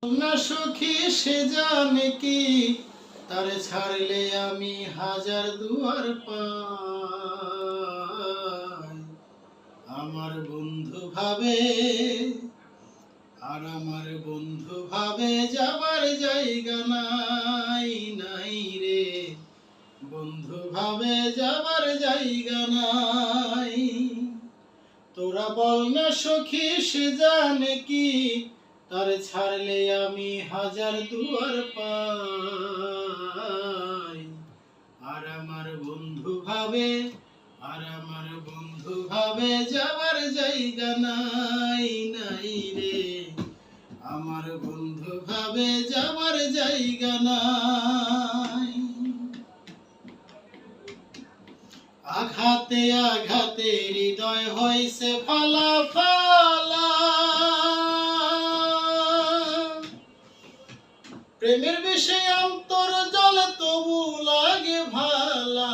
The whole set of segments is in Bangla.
না সখী সে জানে কি তারে ছাড়লে আমি হাজার দুয়ার পাই। আমার বন্ধু ভাবে আর আমার বন্ধু ভাবে যাবার জায়গা নাই নাই রে, বন্ধু ভাবে যাবার জায়গা নাই। তোরা বল না সখী সে জানে কি তারে ছাড়লে আমি হাজার দুয়ার পাই। আর আমার বন্ধু ভাবে যাবার জায়গা নাই নাই রে, আমার বন্ধু ভাবে যাবার জায়গা নাই। আঘাতে আঘাতে হৃদয় হইছে ফালা ফালা, প্রেমের বিষে অন্তর জলে তবু লাগে ভালা।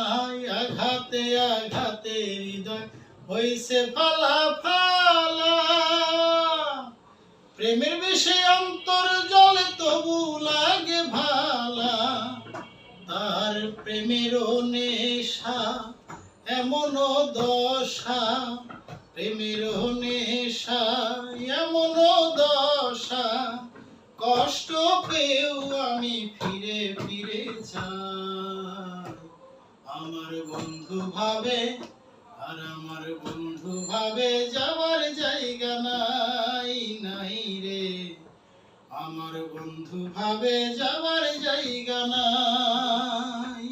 আঘাতে আঘাতে হৃদয় হইছে ফালা ফালা, প্রেমের বিষে অন্তর জলে তবু লাগে ভালা। তার প্রেমের নেশা এমন দশা, প্রেমের নেশা এমন দশা, কষ্ট পেয়েও আমি ফিরে ফিরে যাই। আমার বন্ধু ভাবে আর আমার বন্ধু ভাবে যাবার জায়গা নাই নাই রে, আমার বন্ধু ভাবে যাবার জায়গা নাই।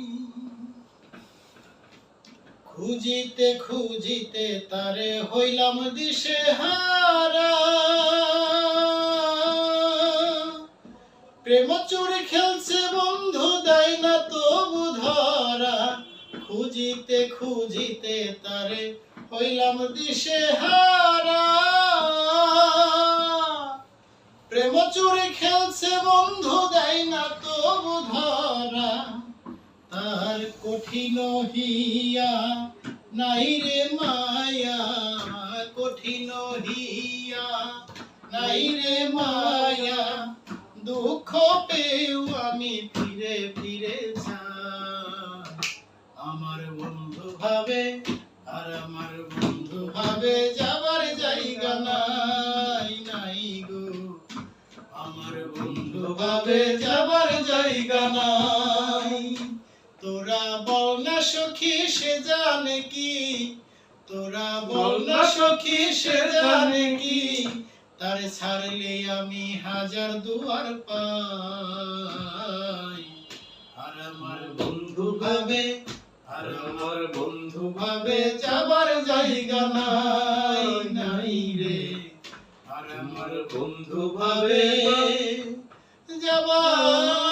খুঁজিতে খুঁজিতে তারে হইলাম দিশে হারা, প্রেম চুরি খেলছে বন্ধু দেয় না তবু ধরা। খুঁজিতে খুঁজিতে তারে হইলাম দিশে হারা, প্রেম চুরি খেলছে বন্ধু দেয় না তবু ধরা। তার কঠিন হিয়া নাই রে মায়া, কঠিন হিয়া নাই রে মায়া, দুঃখ পেয়েও আমি ফিরে ফিরে যাই। আমার বন্ধু ভাবে আর আমার বন্ধু ভাবে যাবার জায়গা নাই নাই গো, আমার বন্ধু ভাবে যাবার জায়গা নাই। তোরা বল না সখী সে জানে কি, তোরা বল না সখী সে জানে কি তারে ছাড়লে আমি হাজার দুয়ার পাই। আর আমার বন্ধু ভাবে আর আমার বন্ধু ভাবে যাবার জায়গা নাই নাই রে, আর আমার বন্ধু ভাবে যাবার